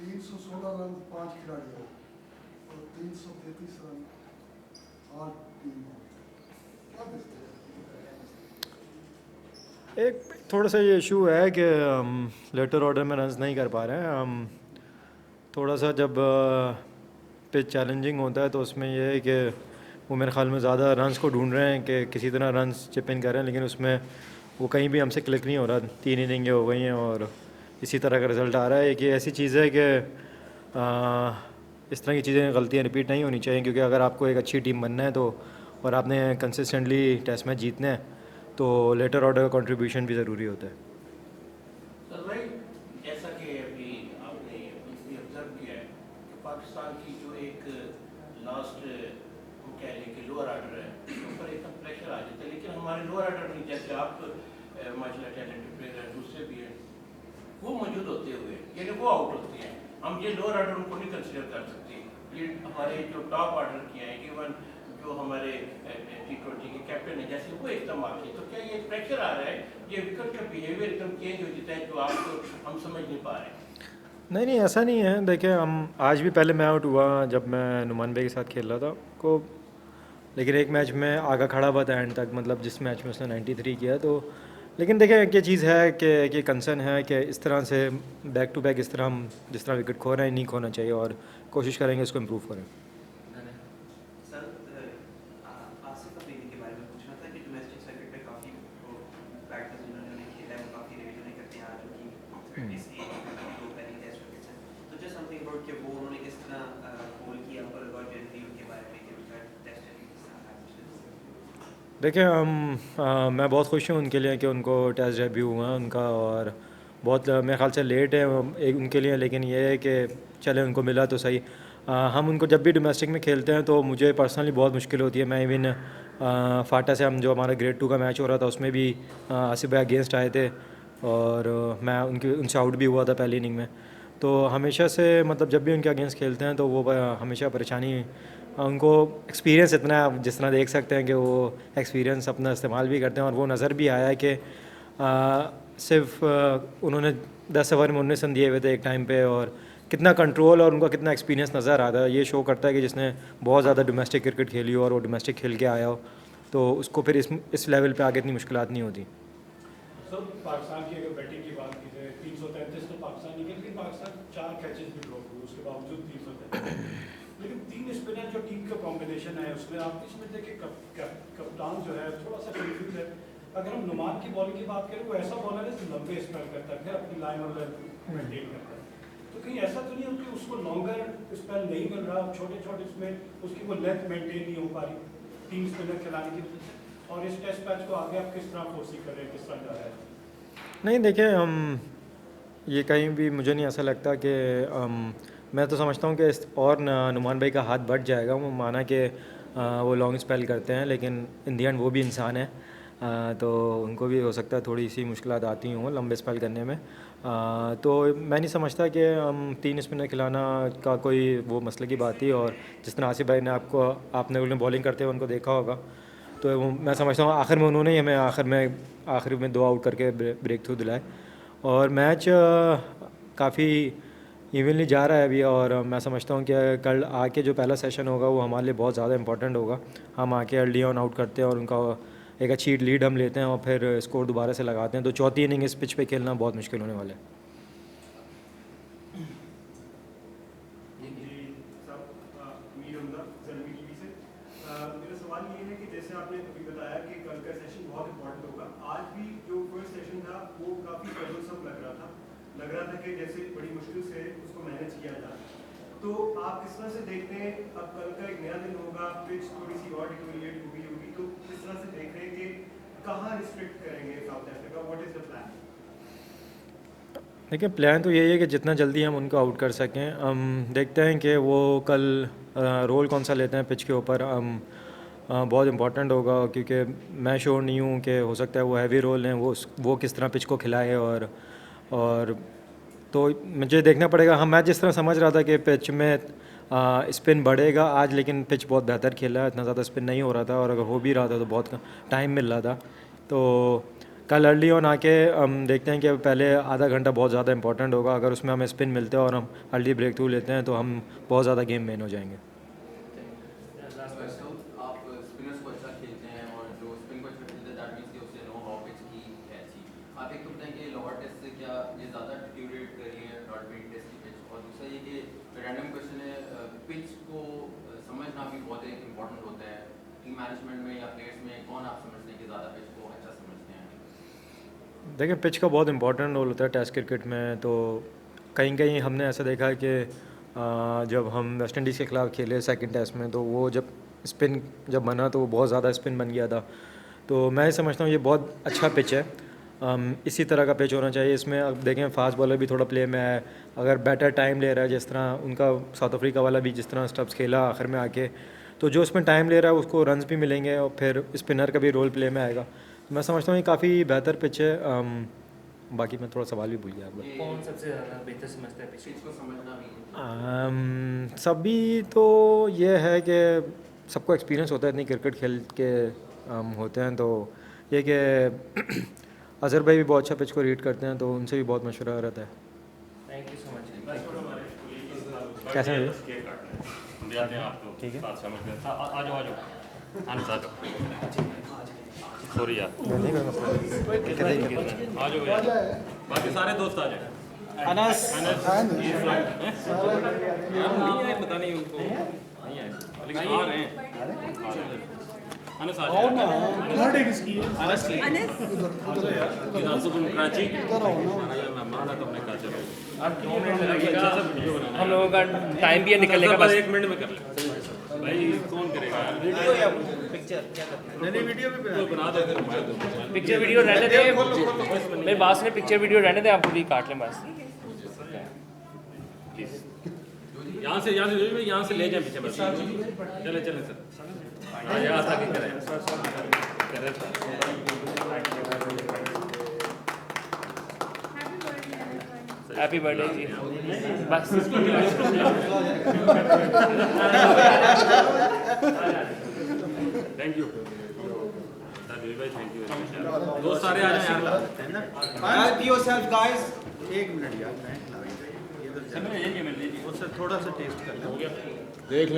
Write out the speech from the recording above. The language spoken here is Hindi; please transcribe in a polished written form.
316 रन 5 खिलाड़ियों और 333 रन आठ टीम क्या देखते हैं? एक थोड़ा सा ये इशू है कि हम लेटर ऑर्डर में रन्स नहीं कर पा रहे हैं हम। थोड़ा सा जब पिच चैलेंजिंग होता है तो उसमें ये है कि वो मेरे ख्याल में ज़्यादा रन्स को ढूंढ रहे हैं कि किसी तरह रन्स चिप इन करें, लेकिन उसमें वो कहीं भी हमसे क्लिक नहीं हो रहा। 3 इनिंगें हो गई हैं और इसी तरह का रिज़ल्ट आ रहा है कि ऐसी चीज़ है कि इस तरह की चीज़ें, गलतियाँ रिपीट नहीं होनी चाहिए, क्योंकि अगर आपको एक अच्छी टीम बनना है तो और आपने कंसिस्टेंटली टेस्ट मैच जीतने हैं तो लेटर ऑर्डर का कंट्रीब्यूशन भी ज़रूरी होता है। सर भाई, जैसा कि अभी आपने भी ऑब्जर्व किया है कि पाकिस्तान की जो एक लास्ट हम कह लें कि लोअर ऑर्डर है, उसके ऊपर एकदम प्रेशर आ जाता है, लेकिन हमारे लोअर ऑर्डर में जैसे आप माशाल्लाह टैलेंटेड प्लेयर हैं, दूसरे भी हैं, वो मौजूद होते हुए यानी वो आउट होते हैं, हम ये लोअर ऑर्डर उनको नहीं कंसिडर कर सकते। ये हमारे जो टॉप ऑर्डर किए हैं, इवन जो हमारे T20 के कैप्टन है, जैसे वो इस्तेमाल किए, तो क्या ये प्रेशर आ रहा है, ये विकेट का बिहेवियर एकदम चेंज हो जाता है जो आप हम समझ नहीं पा रहे हैं? नहीं नहीं, ऐसा नहीं है। देखिए, हम आज भी पहले मैं आउट हुआ जब मैं नुमान भाई के साथ खेल रहा था को, लेकिन एक मैच में आगा खड़ा हुआ था एंड तक, मतलब जिस मैच में उसने 93 किया। तो लेकिन देखिए एक ये चीज़ है कि कंसर्न है कि इस तरह से बैक टू बैक इस तरह हम जिस तरह विकेट खो रहे हैं नहीं खोना चाहिए, और कोशिश करेंगे इसको इम्प्रूव करें। सर, आसिफ अफरीदी के बारे में पूछना था कि डोमेस्टिक सर्किट पे काफ़ी बैटर्स जिन्होंने खेला है वो काफ़ी रेट नहीं करते हैं आज उनकी इसलिए दो पहले टेस्ट विकेट्स हैं, तो जस्ट समथिंग अबाउट कि वो उन्होंने किस तरह गोल किया आपको लगा, जनरली उनके बारे में कि उनका टेस्ट किस तरह था? देखिए मैं बहुत खुश हूँ उनके लिए कि उनको टेस्ट डेब्यू हुआ है उनका, और बहुत मेरे ख्याल से लेट है एक उनके लिए, लेकिन ये है कि चले उनको मिला तो सही। हम उनको जब भी डोमेस्टिक में खेलते हैं तो मुझे पर्सनली बहुत मुश्किल होती है। मैं इवन फाटा से हम जो हमारा ग्रेड 2 का मैच हो रहा था उसमें भी आसिफ भाई अगेंस्ट आए थे और मैं उनसे आउट भी हुआ था पहली इनिंग में। तो हमेशा से मतलब जब भी उनके अगेंस्ट खेलते हैं तो वो हमेशा परेशानी, उनको एक्सपीरियंस इतना है, आप जिस तरह देख सकते हैं कि वो एक्सपीरियंस अपना इस्तेमाल भी करते हैं, और वो नज़र भी आया है कि सिर्फ उन्होंने 10 ओवर में 19 रन दिए हुए थे एक टाइम पे, और कितना कंट्रोल और उनका कितना एक्सपीरियंस नज़र आता है। ये शो करता है कि जिसने बहुत ज़्यादा डोमेस्टिक क्रिकेट खेली हो और वो डोमेस्टिक खेल के आया हो तो उसको फिर इस लेवल पे आगे इतनी मुश्किलात नहीं होती। सर, पाकिस्तान की अगर बैटिंग की बात की जाए 333 तो पाकिस्तान निकल, लेकिन पाकिस्तान 4 कैचेस भी ड्रॉप हुए उसके बावजूद 333, लेकिन 3 स्पिनर जो टीम का कॉम्बिनेशन है उसमें आप नहीं समझते कि कप्तान जो है थोड़ा सा कंफ्यूज है। अगर हम नुमान की बॉलिंग की बात करें, वो ऐसा बॉलर है जो लंबे स्पेल करता है, फिर अपनी लाइन और लेंथ मेंटेन करता है, तो कहीं ऐसा तो नहीं है कि उसको लॉन्गर स्पेल नहीं मिल रहा, छोटे छोटे उसमें उसकी वो लेंथ मेंटेन नहीं हो पा रही 3 स्पिनर खिलाने की वजह से, और इस टेस्ट मैच को आगे आप किस तरह फोर्सी कर रहे हैं, किस तरह जा रहा है? नहीं देखिए, हम ये कहीं भी मुझे नहीं ऐसा लगता कि मैं तो समझता हूँ कि और नुमान भाई का हाथ बढ़ जाएगा। वो माना कि वो लॉन्ग स्पेल करते हैं, लेकिन इन दी एंड वो भी इंसान है, तो उनको भी हो सकता है थोड़ी सी मुश्किलात आती हों लंबे स्पेल करने में। तो मैं नहीं समझता कि हम 3 स्पिनर खिलाना का कोई वो मसले की बात थी, और जिस तरह आसिफ भाई ने आपने उन्हें बॉलिंग करते हुए उनको देखा होगा, तो मैं समझता हूँ आखिर में उन्होंने ही हमें आखिर में 2 आउट करके ब्रेक थ्रू दिलाए, और मैच काफ़ी इवनली जा रहा है अभी। और मैं समझता हूँ कि कल आके जो पहला सेशन होगा वो हमारे लिए बहुत ज़्यादा इंपॉर्टेंट होगा। हम आके अर्ली ऑन आउट करते हैं और उनका एक अच्छी लीड हम लेते हैं और फिर स्कोर दोबारा से लगाते हैं, तो चौथी इनिंग इस पिच पे खेलना बहुत मुश्किल होने वाला है। मेरा सवाल ये है कि जैसे आपने अभी बताया कि कल का सेशन बहुत इंपॉर्टेंट होगा, आज भी जो फर्स्ट सेशन था वो काफ़ी ट्रबलसम लग रहा था कि जैसे बड़ी मुश्किल से उसको मैनेज किया जा, तो आप किस तरह से देखते हैं अब कल का एक नया दिन होगा, पिच थोड़ी सी और डिटोरिएट होगी, तो किस तरह से देख रहे हैं कि कहाँ रिस्ट्रिक्ट करेंगे south Africa, what is the plan? देखिए, प्लान तो यही है कि जितना जल्दी हम उनको आउट कर सकें। हम देखते हैं कि वो कल रोल कौन सा लेते हैं पिच के ऊपर। हम बहुत इंपॉर्टेंट होगा, क्योंकि मैं श्योर नहीं हूँ कि हो सकता है वो हैवी रोल लें, वो किस तरह पिच को खिलाए, और तो मुझे देखना पड़ेगा। हम मैं जिस तरह समझ रहा था कि पिच में स्पिन बढ़ेगा आज, लेकिन पिच बहुत बेहतर खेला है, इतना ज़्यादा स्पिन नहीं हो रहा था, और अगर हो भी रहा था तो बहुत टाइम मिल रहा था। तो कल अर्ली ऑन आके हम देखते हैं कि पहले आधा घंटा बहुत ज़्यादा इंपॉर्टेंट होगा, अगर उसमें हमें स्पिन मिलते हैं और हम अर्ली ब्रेक थ्रू लेते हैं तो हम बहुत ज़्यादा गेम मेन हो जाएंगे। लास्ट क्वेश्चन, आप स्पिनर्स को अच्छा खेलते हैं और जो स्पिन को अच्छा खेलते हैं दैट मींस कि उससे नो हॉप पिच की है अच्छी। आप एक तो बताएं कि लोअर टेस्ट से क्या ये ज़्यादा डिट्यूरेट कर रही है डॉट बीट टेस्ट की पिच, और दूसरा ये कि रैंडम क्वेश्चन है, पिच को समझना भी बहुत एक इम्पॉर्टेंट होता है टीम मैनेजमेंट में या प्लेयर्स में, कौन आप समझते हैं कि ज़्यादा पिच को अच्छा समझते हैं? देखिए पिच का बहुत इंपॉर्टेंट रोल होता है टेस्ट क्रिकेट में, तो कहीं कहीं हमने ऐसा देखा है कि जब हम वेस्ट इंडीज़ के खिलाफ खेले सेकंड टेस्ट में तो वो जब स्पिन जब बना तो वो बहुत ज़्यादा स्पिन बन गया था। तो मैं समझता हूँ ये बहुत अच्छा पिच है, इसी तरह का पिच होना चाहिए। इसमें अब देखें फास्ट बॉलर भी थोड़ा प्ले में है, अगर बैटर टाइम ले रहा है जिस तरह उनका साउथ अफ्रीका वाला भी जिस तरह स्टब्स खेला आखिर में आके, तो जो उसमें टाइम ले रहा है उसको रन्स भी मिलेंगे और फिर स्पिनर का भी रोल प्ले में आएगा। मैं समझता हूँ ये काफ़ी बेहतर पिच है। बाकी मैं थोड़ा सवाल भी भूल गया आपका। कौन सबसे ज़्यादा बेहतर समझता है पिच? पिच को समझना भी सभी तो ये है कि सबको एक्सपीरियंस होता है, इतनी क्रिकेट खेल के होते हैं, तो ये कि अज़हर भाई भी बहुत अच्छा पिच को रीड करते हैं तो उनसे भी बहुत मशवरा रहता है। Thank you so much. कैसे हैं? जाते हैं आपको ठीक है। साथ समझ में आ जाओ आनस आ जाओ, सॉरी यार आ जाओ यार, बाकी सारे दोस्त आ जाए। अनस नहीं है, पता नहीं उनको नहीं है लेकिन आ रहे हैं। अनस आ जाओ, इधर से तुम कराची माना तो हमने कहा चलो हम लोगों का टाइम भी है निकलने का, बस 1 मिनट में कर ले भाई, कौन करेगा यार वीडियो या पिक्चर क्या करते हैं? तो बना दो फिर पिक्चर वीडियो रहने दें, मेरे बात से पिक्चर वीडियो रहने दें, आपको भी काट लें बस। यहाँ से ले जाए पीछे बस, चले सर यहाँ तक ही करें। हैप्पी बर्थडे जी, बस थैंक यू भाई, थैंक यू दोस्त सारे आ जाए यार। Help yourself guys. एक मिनट यार, मैं खिलाऊंगा। थोड़ा सा टेस्ट कर देख